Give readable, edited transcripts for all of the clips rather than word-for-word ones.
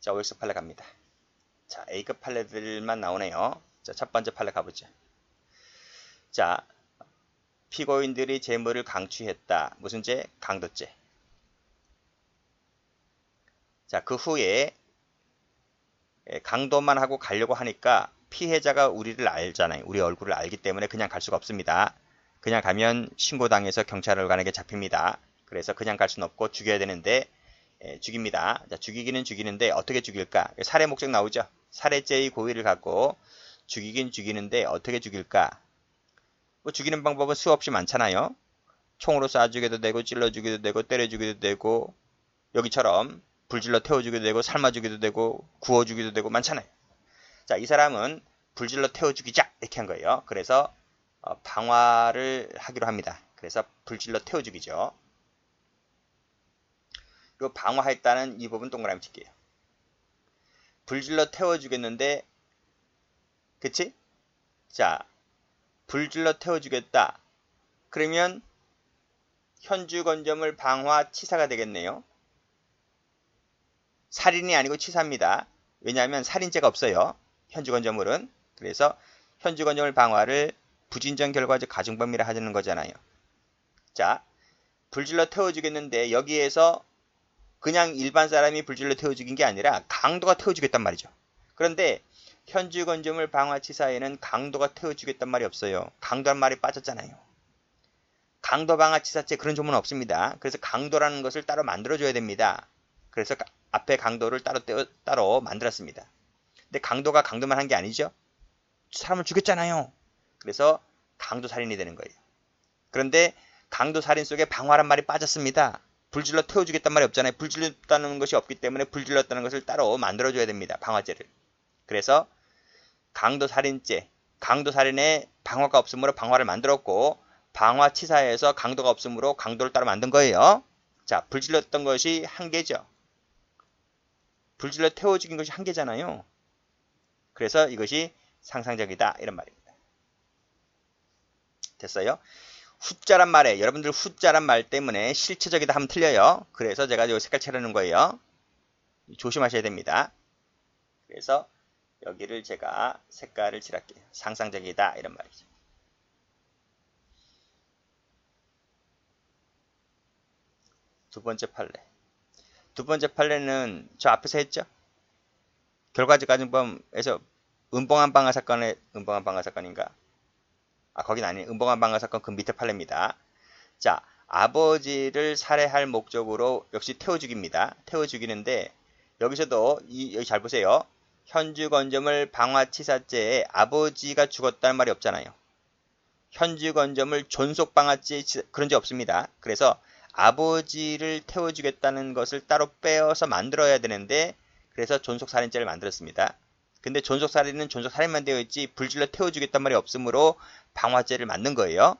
자, OX 판례 갑니다. 자, A급 판례들만 나오네요. 자, 첫 번째 판례 가보죠. 자, 피고인들이 재물을 강취했다. 무슨 죄? 강도죄. 자, 그 후에 강도만 하고 가려고 하니까 피해자가 우리를 알잖아요. 우리 얼굴을 알기 때문에 그냥 갈 수가 없습니다. 그냥 가면 신고당해서 경찰관에게 잡힙니다. 그래서 그냥 갈 수는 없고 죽여야 되는데 죽입니다. 자, 죽이기는 죽이는데 어떻게 죽일까? 살해 목적 나오죠. 살해죄의 고의를 갖고 죽이긴 죽이는데 어떻게 죽일까? 뭐 죽이는 방법은 수없이 많잖아요. 총으로 쏴 죽여도 되고 찔러 죽여도 되고 때려 죽여도 되고 여기처럼 불질러 태워 죽여도 되고 삶아 죽여도 되고 구워 죽여도 되고 많잖아요. 자, 이 사람은 불질러 태워 죽이자 이렇게 한 거예요. 그래서 방화를 하기로 합니다. 그래서 불질러 태워 죽이죠. 이 방화했다는 이 부분 동그라미 칠게요. 불질러 태워 죽였는데 그치? 자, 불질러 태워 죽였다. 그러면 현주건조물 방화 치사가 되겠네요. 살인이 아니고 치사입니다. 왜냐하면 살인죄가 없어요. 현주건조물은. 그래서 현주건조물 방화를 부진정 결과적 가중범위라 하는 거잖아요. 자, 불질러 태워 죽였는데 여기에서 그냥 일반 사람이 불질러 태워 죽인 게 아니라 강도가 태워 죽였단 말이죠. 그런데 현주건조물 방화치사에는 강도가 태워 죽였단 말이 없어요. 강도란 말이 빠졌잖아요. 강도 방화치사죄 그런 조문은 없습니다. 그래서 강도라는 것을 따로 만들어줘야 됩니다. 그래서 앞에 강도를 따로 만들었습니다. 근데 강도가 강도만 한 게 아니죠. 사람을 죽였잖아요. 그래서 강도살인이 되는 거예요. 그런데 강도살인 속에 방화란 말이 빠졌습니다. 불질러 태워 죽였단 말이 없잖아요. 불질렀다는 것이 없기 때문에 불질렀다는 것을 따로 만들어줘야 됩니다. 방화죄를. 그래서 강도살인죄, 강도살인에 방화가 없으므로 방화를 만들었고 방화치사에서 강도가 없으므로 강도를 따로 만든 거예요. 자, 불질렀던 것이 한 개죠. 불질러 태워 죽인 것이 한 개잖아요. 그래서 이것이 상상적이다 이런 말입니다. 됐어요? 후자란 말에 여러분들 후자란 말 때문에 실체적이다 하면 틀려요. 그래서 제가 이 색깔 칠하는 거예요. 조심하셔야 됩니다. 그래서 여기를 제가 색깔을 칠할게요. 상상적이다 이런 말이죠. 두 번째 판례. 두 번째 판례는 저 앞에서 했죠. 결과적 가중범에서 은봉한 방화 사건의 은봉한 방화 사건인가? 거긴 아니에요. 은봉한 방화 사건 그 밑에 판례입니다. 자, 아버지를 살해할 목적으로 역시 태워 죽입니다. 태워 죽이는데 여기서도 여기 잘 보세요. 현주건조물 방화치사죄에 아버지가 죽었다는 말이 없잖아요. 현주건조물 존속방화죄 그런 게 없습니다. 그래서 아버지를 태워 죽였다는 것을 따로 빼어서 만들어야 되는데 그래서 존속살인죄를 만들었습니다. 근데 존속살인은 존속살인만 되어 있지 불질러 태워 죽였단 말이 없으므로 방화죄를 만든 거예요.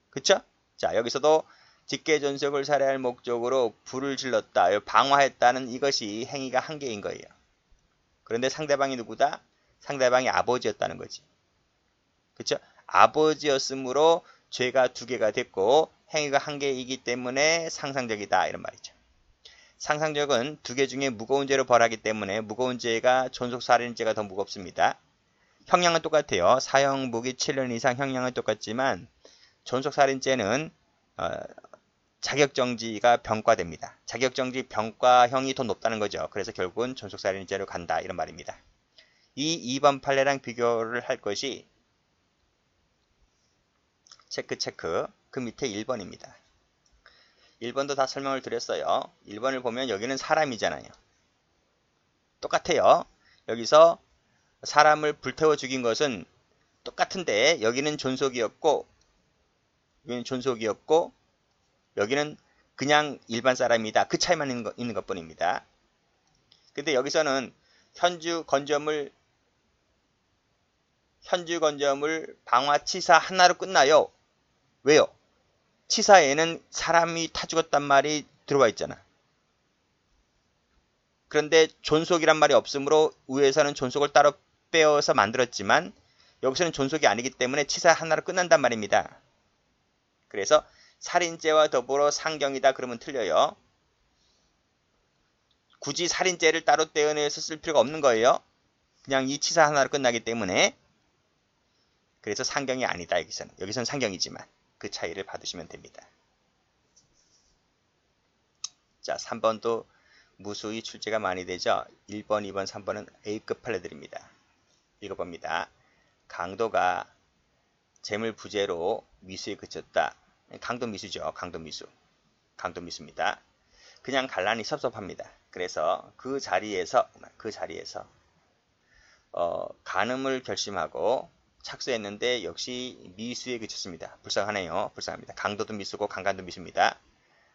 그쵸? 자, 여기서도 직계존속을 살해할 목적으로 불을 질렀다, 방화했다는 이것이 행위가 한 개인 거예요. 그런데 상대방이 누구다? 상대방이 아버지였다는 거지. 그쵸? 아버지였으므로 죄가 두 개가 됐고 행위가 한 개이기 때문에 상상적이다 이런 말이죠. 상상적은 두 개 중에 무거운 죄로 벌하기 때문에 무거운 죄가 존속살인죄가 더 무겁습니다. 형량은 똑같아요. 사형 무기 7년 이상 형량은 똑같지만 존속살인죄는 자격정지가 병과됩니다. 자격정지 병과형이 더 높다는 거죠. 그래서 결국은 존속살인죄로 간다 이런 말입니다. 이 2번 판례랑 비교를 할 것이 체크 그 밑에 1번입니다. 1번도 다 설명을 드렸어요. 1번을 보면 여기는 사람이잖아요. 똑같아요. 여기서 사람을 불태워 죽인 것은 똑같은데 여기는 존속이었고 여기는 그냥 일반 사람이다. 그 차이만 있는 것뿐입니다. 근데 여기서는 현주건조물 방화치사 하나로 끝나요. 왜요? 치사에는 사람이 타 죽었단 말이 들어와 있잖아. 그런데 존속이란 말이 없으므로 위에서는 존속을 따로 빼어서 만들었지만 여기서는 존속이 아니기 때문에 치사 하나로 끝난단 말입니다. 그래서 살인죄와 더불어 상경이다 그러면 틀려요. 굳이 살인죄를 따로 떼어내서 쓸 필요가 없는 거예요. 그냥 이 치사 하나로 끝나기 때문에. 그래서 상경이 아니다. 여기서는 상경이지만 그 차이를 받으시면 됩니다. 자, 3번도 무수히 출제가 많이 되죠. 1번, 2번, 3번은 A급 판례들입니다. 읽어봅니다. 강도가 재물부재로 미수에 그쳤다. 강도미수죠. 강도미수입니다. 그냥 갈라니 섭섭합니다. 그래서 그 자리에서 간음을 결심하고 착수했는데 역시 미수에 그쳤습니다. 불쌍하네요. 불쌍합니다. 강도도 미수고 강간도 미수입니다.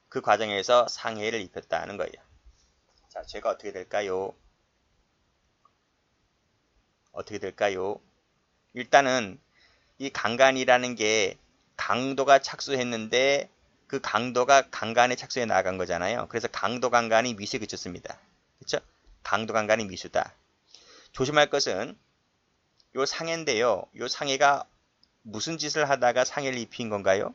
그 과정에서 상해를 입혔다는 거예요. 자, 죄가 어떻게 될까요? 일단은 이 강간이라는 게 강도가 착수했는데 그 강도가 강간에 착수해 나간 거잖아요. 그래서 강도 강간이 미수에 그쳤습니다. 그렇죠? 강도 강간이 미수다. 조심할 것은 요 상해인데요. 요 상해가 무슨 짓을 하다가 상해를 입은 건가요?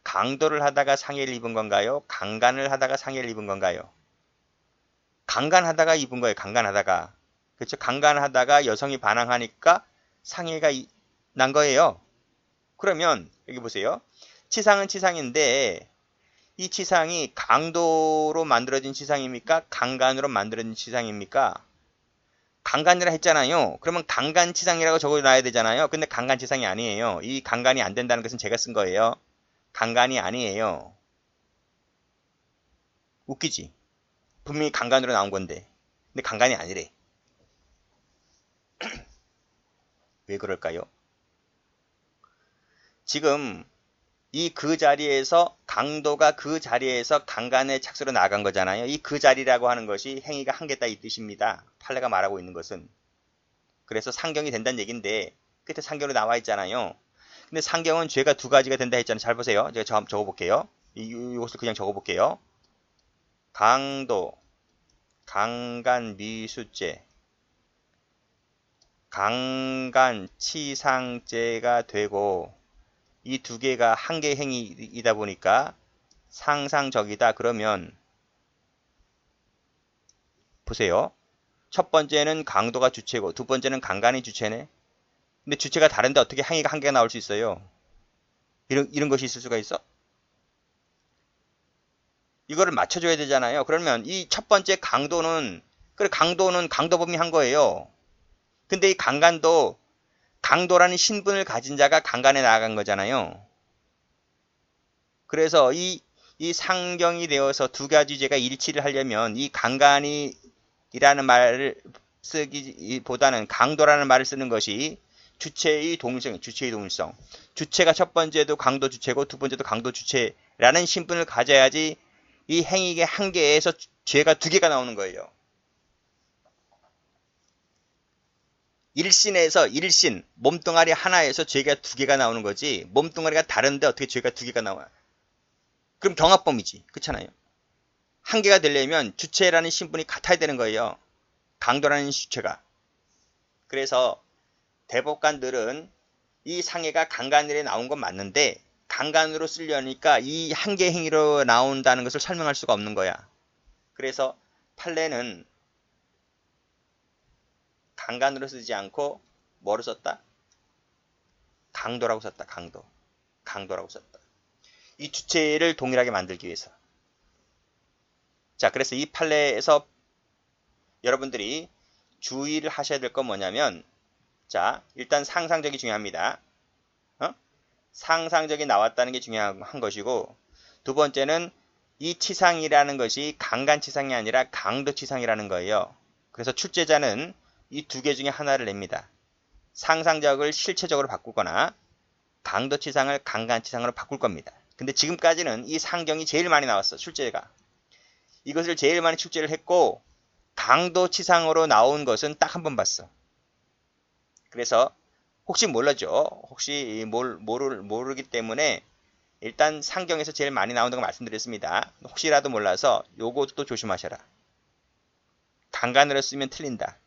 강도를 하다가 상해를 입은 건가요? 강간을 하다가 상해를 입은 건가요? 강간하다가 입은 거예요. 강간하다가. 그렇죠? 강간하다가 여성이 반항하니까 상해가 난 거예요. 그러면 여기 보세요. 치상은 치상인데 이 치상이 강도로 만들어진 치상입니까? 강간으로 만들어진 치상입니까? 강간이라 했잖아요. 그러면 강간치상이라고 적어놔야 되잖아요. 근데 강간치상이 아니에요. 이 강간이 안 된다는 것은 제가 쓴 거예요. 강간이 아니에요. 웃기지? 분명히 강간으로 나온 건데. 근데 강간이 아니래. 왜 그럴까요? 지금 그 자리에서 강도가 그 자리에서 강간의 착수로 나간 거잖아요. 이 그 자리라고 하는 것이 행위가 한계다 이 뜻입니다. 판례가 말하고 있는 것은. 그래서 상경이 된다는 얘기인데 끝에 상경으로 나와 있잖아요. 근데 상경은 죄가 두 가지가 된다 했잖아요. 잘 보세요. 제가 적어볼게요. 이것을 그냥 적어볼게요. 강도, 강간 미수죄, 강간 치상죄가 되고 이 두 개가 한 개 행위이다 보니까 상상적이다. 그러면 보세요. 첫 번째는 강도가 주체고 두 번째는 강간이 주체네. 근데 주체가 다른데 어떻게 행위가 한 개가 나올 수 있어요? 이런 것이 있을 수가 있어? 이거를 맞춰줘야 되잖아요. 그러면 이 첫 번째 강도는 강도범이 한 거예요. 근데 이 강간도 강도라는 신분을 가진 자가 강간에 나아간 거잖아요. 그래서 이 상경이 되어서 두 가지 죄가 일치를 하려면 이 강간이라는 말을 쓰기보다는 강도라는 말을 쓰는 것이 주체의 동일성. 주체가 첫 번째도 강도 주체고 두 번째도 강도 주체라는 신분을 가져야지 이 행위의 한 개에서 죄가 두 개가 나오는 거예요. 일신, 몸뚱아리 하나에서 죄가 두 개가 나오는 거지 몸뚱아리가 다른데 어떻게 죄가 두 개가 나와? 그럼 경합범이지. 그렇잖아요. 한 개가 되려면 주체라는 신분이 같아야 되는 거예요. 강도라는 주체가. 그래서 대법관들은 이 상해가 강간으로 나온 건 맞는데 강간으로 쓰려니까 이 한 개 행위로 나온다는 것을 설명할 수가 없는 거야. 그래서 판례는 강간으로 쓰지 않고 뭐로 썼다? 강도라고 썼다. 강도라고 썼다. 이 주체를 동일하게 만들기 위해서. 자, 그래서 이 판례에서 여러분들이 주의를 하셔야 될 건 뭐냐면, 자, 일단 상상적이 중요합니다. 상상적이 나왔다는 게 중요한 것이고, 두 번째는 이 치상이라는 것이 강간치상이 아니라 강도치상이라는 거예요. 그래서 출제자는 이 두 개 중에 하나를 냅니다. 상상적을 실체적으로 바꾸거나 강도치상을 강간치상으로 바꿀 겁니다. 근데 지금까지는 이 상경이 제일 많이 나왔어. 출제가. 이것을 제일 많이 출제를 했고 강도치상으로 나온 것은 딱 한 번 봤어. 그래서 혹시 몰라죠. 혹시 모르기 때문에 일단 상경에서 제일 많이 나온다고 말씀드렸습니다. 혹시라도 몰라서 요것도 조심하셔라. 강간으로 쓰면 틀린다.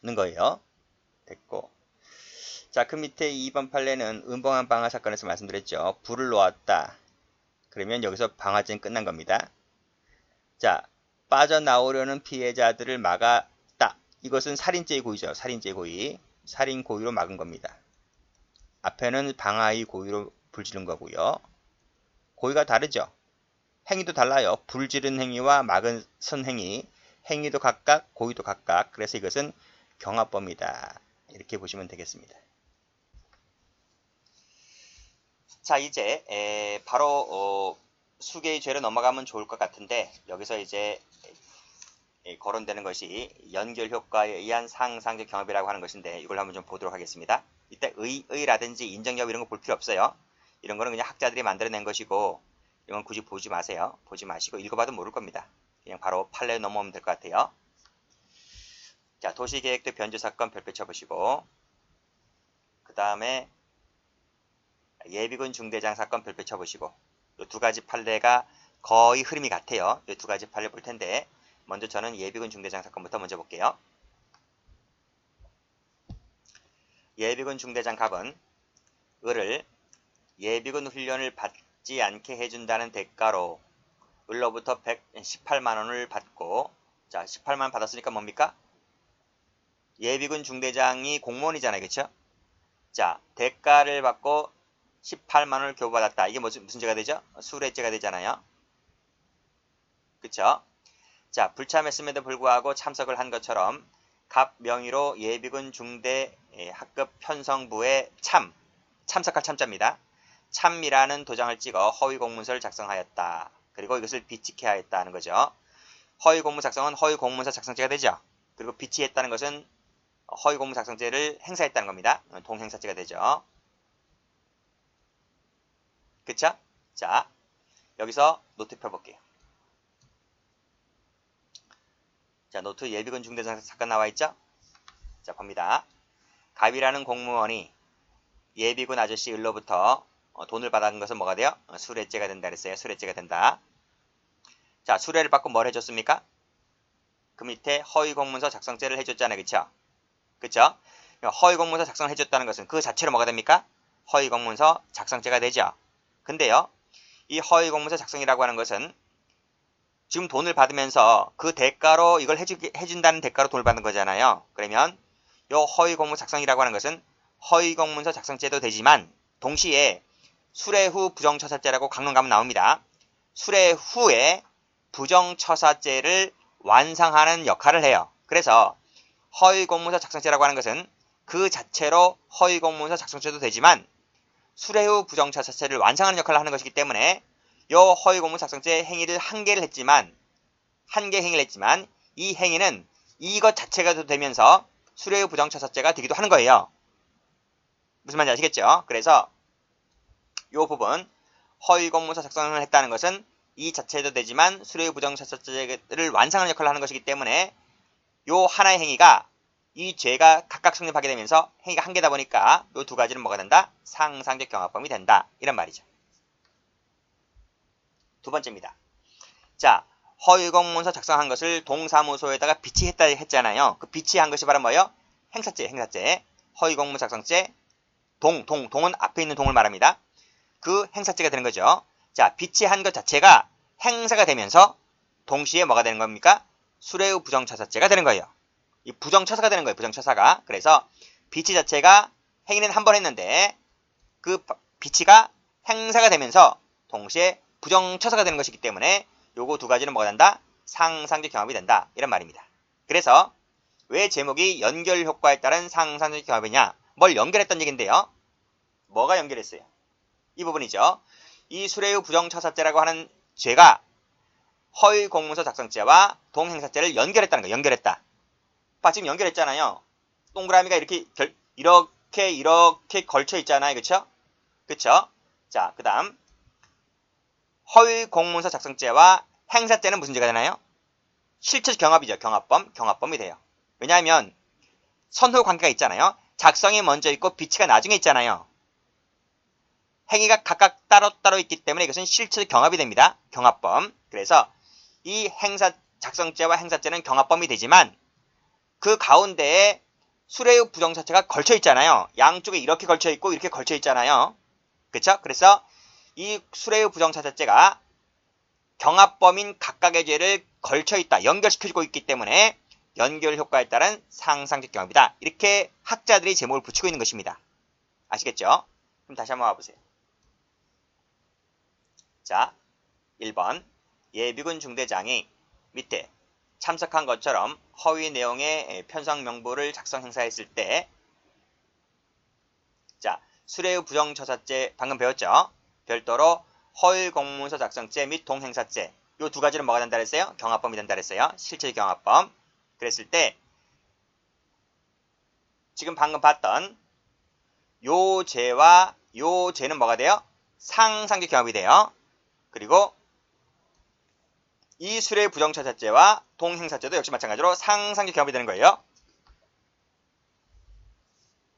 는 거예요. 됐고. 자, 그 밑에 2번 판례는 은봉한 방화 사건에서 말씀드렸죠. 불을 놓았다. 그러면 여기서 방화죄는 끝난 겁니다. 자, 빠져나오려는 피해자들을 막았다. 이것은 살인죄의 고의죠. 살인죄의 고의. 살인 고의로 막은 겁니다. 앞에는 방화의 고의로 불지른 거고요. 고의가 다르죠. 행위도 달라요. 불지른 행위와 막은 선 행위. 행위도 각각, 고의도 각각. 그래서 이것은 경합범이다. 이렇게 보시면 되겠습니다. 자, 이제 바로 수개의 죄로 넘어가면 좋을 것 같은데 여기서 이제 거론되는 것이 연결 효과에 의한 상상적 경합이라고 하는 것인데 이걸 한번 좀 보도록 하겠습니다. 이때 의라든지 인정 여부 이런 거 볼 필요 없어요. 이런 거는 그냥 학자들이 만들어낸 것이고 이건 굳이 보지 마세요. 보지 마시고 읽어봐도 모를 겁니다. 그냥 바로 판례 넘어오면 될 것 같아요. 자, 도시계획도 변조 사건 별표 쳐보시고 그 다음에 예비군 중대장 사건 별표 쳐보시고 이 두 가지 판례가 거의 흐름이 같아요. 이 두 가지 판례 볼 텐데 먼저 저는 예비군 중대장 사건부터 먼저 볼게요. 예비군 중대장 갑은 을을 예비군 훈련을 받지 않게 해준다는 대가로 을로부터 118만원을 받고 자 18만원 받았으니까 뭡니까? 예비군 중대장이 공무원이잖아요. 그쵸? 자 대가를 받고 18만원을 교부받았다. 이게 무슨 죄가 되죠? 수뢰죄가 되잖아요. 그쵸? 자, 불참했음에도 불구하고 참석을 한 것처럼 갑 명의로 예비군 중대 학급 편성부에 참석할 참자입니다. 참이라는 도장을 찍어 허위 공문서를 작성하였다. 그리고 이것을 비치케 하였다는 거죠. 허위 공문 작성은 허위 공문서 작성죄가 되죠. 그리고 비치했다는 것은 허위 공문 작성죄를 행사했다는 겁니다. 동행사죄가 되죠. 그쵸? 자, 여기서 노트 펴볼게요. 자, 노트 예비군 중대장 사건 나와있죠? 자, 봅니다. 갑이라는 공무원이 예비군 아저씨 을로부터 돈을 받은 것은 뭐가 돼요? 수뢰죄가 된다 그랬어요. 수뢰죄가 된다. 자, 수뢰를 받고 뭘 해줬습니까? 그 밑에 허위 공문서 작성죄를 해줬잖아요. 그쵸? 그쵸? 허위 공문서 작성을 해줬다는 것은 그 자체로 뭐가 됩니까? 허위 공문서 작성죄가 되죠. 근데요, 이 허위 공문서 작성이라고 하는 것은 지금 돈을 받으면서 그 대가로 이걸 해준다는 대가로 돈을 받는 거잖아요. 그러면 이 허위 공문서 작성이라고 하는 것은 허위 공문서 작성죄도 되지만 동시에 수뢰 후 부정처사죄라고 강론 가면 나옵니다. 수뢰 후에 부정처사죄를 완상하는 역할을 해요. 그래서 허위 공문서 작성죄라고 하는 것은 그 자체로 허위 공문서 작성죄도 되지만 수뢰 후 부정처사죄를 완상하는 역할을 하는 것이기 때문에 이 허위 공문서 작성죄 행위를 한 개 행위를 했지만 이 행위는 이것 자체가 되면서 수뢰 후 부정처사죄가 되기도 하는 거예요. 무슨 말인지 아시겠죠? 그래서 이 부분 허위 공문서 작성을 했다는 것은 이 자체도 되지만 수뢰 후 부정처사죄를 완상하는 역할을 하는 것이기 때문에 이 하나의 행위가 이 죄가 각각 성립하게 되면서 행위가 한 개다 보니까 이 두 가지는 뭐가 된다? 상상적 경합범이 된다. 이런 말이죠. 두 번째입니다. 자, 허위 공문서 작성한 것을 동사무소에다가 비치했다 했잖아요. 그 비치한 것이 바로 뭐예요? 행사죄. 허위 공문서 작성죄. 동은 앞에 있는 동을 말합니다. 그 행사죄가 되는 거죠. 자, 비치한 것 자체가 행사가 되면서 동시에 뭐가 되는 겁니까? 수뢰 후 부정처사죄가 되는 거예요. 이 부정처사가 되는 거예요. 부정처사가. 그래서 비치 자체가 행위는 한 번 했는데 그 비치가 행사가 되면서 동시에 부정처사가 되는 것이기 때문에 요거 두 가지는 뭐가 된다? 상상적 경합이 된다. 이런 말입니다. 그래서 왜 제목이 연결 효과에 따른 상상적 경합이냐? 뭘 연결했던 얘기인데요. 뭐가 연결했어요? 이 부분이죠. 이 수뢰 후 부정처사죄라고 하는 죄가 허위 공문서 작성죄와 동행사죄를 연결했다는 거예요. 연결했다. 봐, 지금 연결했잖아요. 동그라미가 이렇게 걸쳐 있잖아요. 그쵸? 그쵸? 자, 그 다음 허위 공문서 작성죄와 행사죄는 무슨 죄가 되나요? 실체적 경합이죠. 경합범이 돼요. 왜냐하면 선후 관계가 있잖아요. 작성이 먼저 있고 비치가 나중에 있잖아요. 행위가 각각 따로따로 있기 때문에 이것은 실체적 경합이 됩니다. 경합범. 그래서 이 작성죄와 행사죄는 경합범이 되지만 그 가운데에 수뢰 후 부정처사죄가 걸쳐 있잖아요. 양쪽에 이렇게 걸쳐 있고 이렇게 걸쳐 있잖아요. 그쵸? 그래서 이 수뢰 후 부정처사죄가 경합범인 각각의 죄를 걸쳐 있다, 연결시켜주고 있기 때문에 연결 효과에 따른 상상적 경합이다. 이렇게 학자들이 제목을 붙이고 있는 것입니다. 아시겠죠? 그럼 다시 한번 와보세요. 자, 1번 예비군 중대장이 밑에 참석한 것처럼 허위 내용의 편성 명부를 작성 행사했을 때, 자, 수뢰의 부정처사죄 방금 배웠죠? 별도로 허위 공문서 작성죄 및 동행사죄, 요 두 가지는 뭐가 된다 그랬어요? 경합범이 된다 그랬어요. 실체 경합범. 그랬을 때 지금 방금 봤던 요 죄와 요 죄는 뭐가 돼요? 상상적 경합이 돼요. 그리고 이 수뢰의 부정처사죄와 동행사죄도 역시 마찬가지로 상상적 경합이 되는 거예요.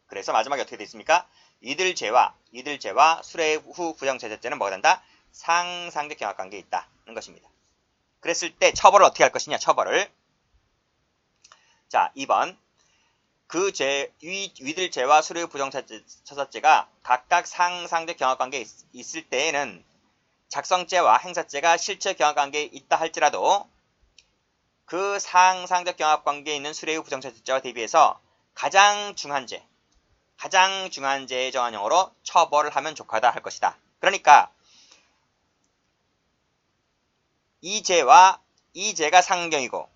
그래서 마지막에 어떻게 되어 있습니까? 이들 죄와 수뢰의 후 부정처사죄는 뭐가 된다? 상상적 경합관계에 있다는 것입니다. 그랬을 때 처벌을 어떻게 할 것이냐? 처벌을. 자, 2번 그 죄, 위들 죄와 수뢰의 부정처사죄가 각각 상상적 경합관계에 있을 때에는 작성죄와 행사죄가 실체 경합관계에 있다 할지라도 그 상상적 경합관계에 있는 수뢰의 부정처사죄와 대비해서 가장 중한 죄의 정한형으로 처벌을 하면 족하다 할 것이다. 그러니까 이 죄와 이 죄가 상경이고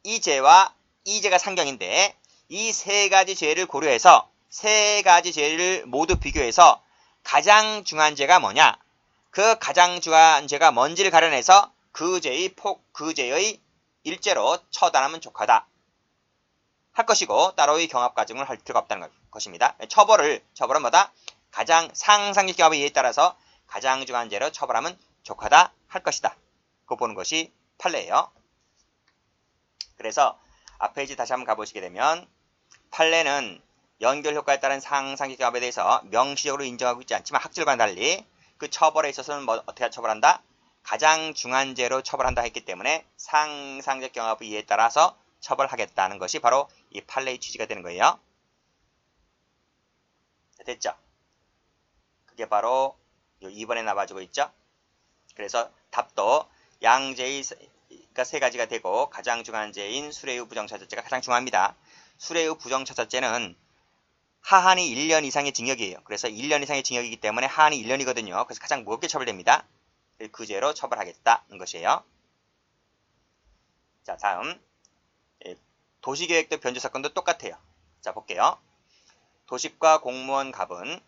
이 죄와 이 죄가 상경인데 이 세 가지 죄를 고려해서 세 가지 죄를 모두 비교해서 가장 중한 죄가 뭐냐? 그 가장 중한 죄가 뭔지를 가려내서 그 죄의 일죄로 처단하면 족하다 할 것이고 따로의 경합 과정을 할 필요가 없다는 것입니다. 처벌은 뭐다? 가장 상상적 경합에 의해 따라서 가장 중한 죄로 처벌하면 족하다 할 것이다. 그거 보는 것이 판례예요. 그래서 앞 페이지 다시 한번 가보시게 되면 판례는 연결 효과에 따른 상상적 경합에 대해서 명시적으로 인정하고 있지 않지만 학설과는 달리 그 처벌에 있어서는 어떻게 처벌한다? 가장 중한 죄로 처벌한다 했기 때문에 상상적 경합의 이해에 따라서 처벌하겠다는 것이 바로 이 판례의 취지가 되는 거예요. 됐죠? 그게 바로 2번에 나와주고 있죠? 그래서 답도 양죄의 세 가지가 되고 가장 중한 죄인 수뢰의 부정처사죄가 가장 중합니다. 수뢰의 부정처사죄는 하한이 1년 이상의 징역이에요. 그래서 1년 이상의 징역이기 때문에 하한이 1년이거든요. 그래서 가장 무겁게 처벌됩니다. 그 죄로 처벌하겠다는 것이에요. 자, 다음 도시계획도 변조 사건도 똑같아요. 자, 볼게요. 도시과 공무원 갑은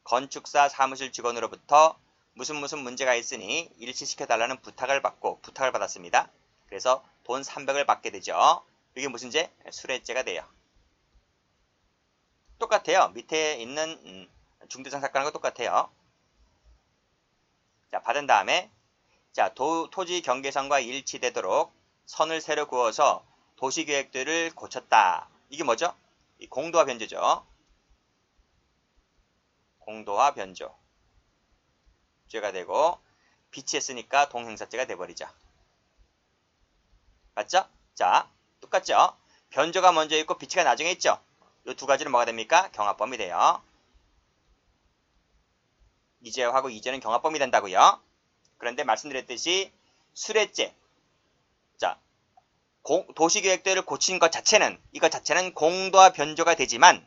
건축사 사무실 직원으로부터 무슨 문제가 있으니 일치시켜달라는 부탁을 받았습니다. 그래서 돈 300을 받게 되죠. 이게 무슨 죄? 수뢰죄가 돼요. 똑같아요. 밑에 있는 중대상 사건하고 똑같아요. 자, 받은 다음에 자, 토지 경계선과 일치되도록 선을 새로 그어서 도시계획들을 고쳤다. 이게 뭐죠? 이 공도화 변조죠. 공도화 변조. 죄가 되고 비치했으니까 동행사죄가 돼버리죠. 맞죠? 자, 똑같죠? 변조가 먼저 있고 비치가 나중에 있죠? 이 두 가지는 뭐가 됩니까? 경합범이 돼요. 이죄하고 이죄는 경합범이 된다고요. 그런데 말씀드렸듯이 수뢰죄, 자, 도시계획들을 고친 것 자체는 공도화 변조가 되지만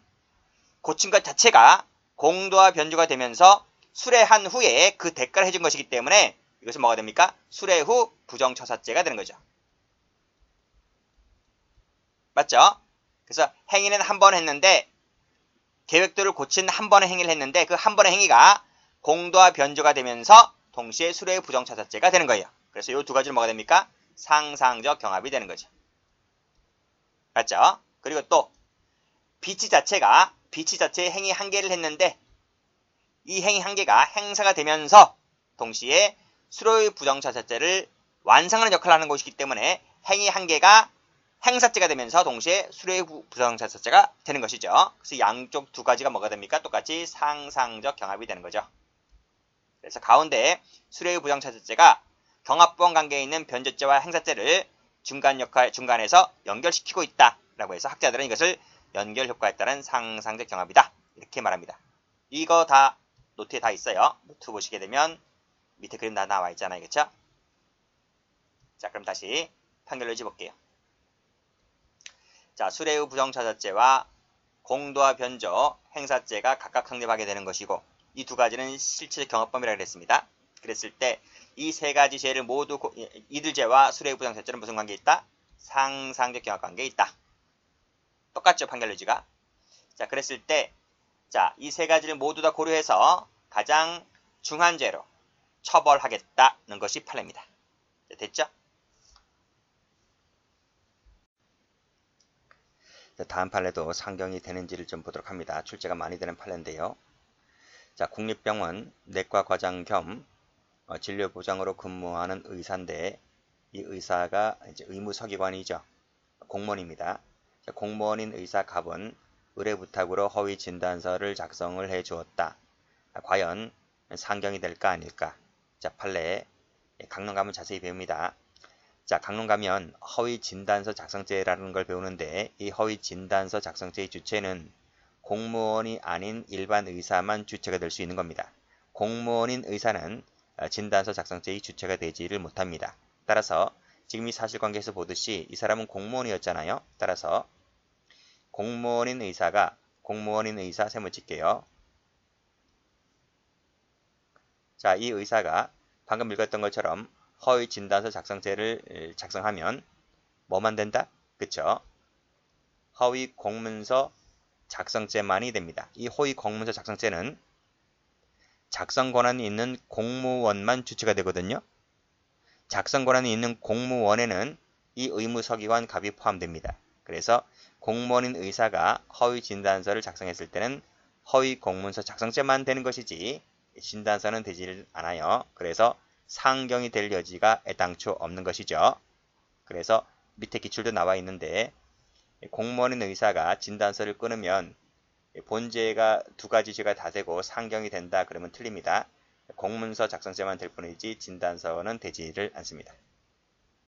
고친 것 자체가 공도화 변조가 되면서 수뢰한 후에 그 대가를 해준 것이기 때문에 이것은 뭐가 됩니까? 수뢰 후 부정처사죄가 되는 거죠. 맞죠? 그래서 행위는 한 번 했는데 계획들을 고친 한 번의 행위를 했는데 그 한 번의 행위가 공도화 변조가 되면서 동시에 수뢰 부정처사죄가 되는 거예요. 그래서 이 두 가지는 뭐가 됩니까? 상상적 경합이 되는 거죠. 맞죠? 그리고 또 비치 자체의 행위 한 개를 했는데 이 행위 한 개가 행사가 되면서 동시에 수뢰 부정처사죄를 완성하는 역할을 하는 것이기 때문에 행위 한 개가 행사죄가 되면서 동시에 수뢰 부정처사죄가 되는 것이죠. 그래서 양쪽 두 가지가 뭐가 됩니까? 똑같이 상상적 경합이 되는 거죠. 그래서 가운데 수뢰 부정처사죄가 경합범 관계에 있는 변조죄와 행사죄를 중간에서 연결시키고 있다라고 해서 학자들은 이것을 연결 효과에 따른 상상적 경합이다. 이렇게 말합니다. 이거 다 노트에 다 있어요. 노트 보시게 되면 밑에 그림 다 나와 있잖아요. 그쵸? 자, 그럼 다시 판결 요지 볼게요. 자, 수레의 부정차자죄와 공도와 변조, 행사죄가 각각 성립하게 되는 것이고 이 두 가지는 실체적 경합범위라고 그랬습니다. 그랬을 때 이 세 가지 죄를 모두 이들 죄와 수레의 부정차자죄는 무슨 관계에 있다? 상상적 경합관계에 있다. 똑같죠, 판결 요지가. 자, 그랬을 때 자, 이 세 가지를 모두 다 고려해서 가장 중한 죄로 처벌하겠다는 것이 판례입니다. 됐죠? 다음 판례도 상경이 되는지를 좀 보도록 합니다. 출제가 많이 되는 판례인데요. 자, 국립병원 내과 과장 겸 진료보장으로 근무하는 의사인데 이 의사가 이제 의무서기관이죠. 공무원입니다. 자, 공무원인 의사 갑은 의뢰 부탁으로 허위 진단서를 작성을 해 주었다. 과연 상경이 될까 아닐까? 자, 판례 강론 가면 자세히 배웁니다. 자, 강론 가면 허위 진단서 작성죄라는 걸 배우는데 이 허위 진단서 작성죄의 주체는 공무원이 아닌 일반 의사만 주체가 될 수 있는 겁니다. 공무원인 의사는 진단서 작성죄의 주체가 되지를 못합니다. 따라서 지금 이 사실관계에서 보듯이 이 사람은 공무원이었잖아요. 따라서 공무원인 의사 세모 칠게요. 자, 이 의사가 방금 읽었던 것처럼 허위 진단서 작성죄를 작성하면 뭐만 된다? 그쵸? 허위 공문서 작성죄만이 됩니다. 이 허위 공문서 작성죄는 작성 권한이 있는 공무원만 주체가 되거든요. 작성 권한이 있는 공무원에는 이 의무서기관 갑이 포함됩니다. 그래서 공무원인 의사가 허위 진단서를 작성했을 때는 허위 공문서 작성죄만 되는 것이지 진단서는 되지 않아요. 그래서 상경이 될 여지가 애당초 없는 것이죠. 그래서 밑에 기출도 나와 있는데 공무원인 의사가 진단서를 끊으면 본죄가 두 가지 죄가 다 되고 상경이 된다 그러면 틀립니다. 공문서 작성죄만 될 뿐이지 진단서는 되지를 않습니다.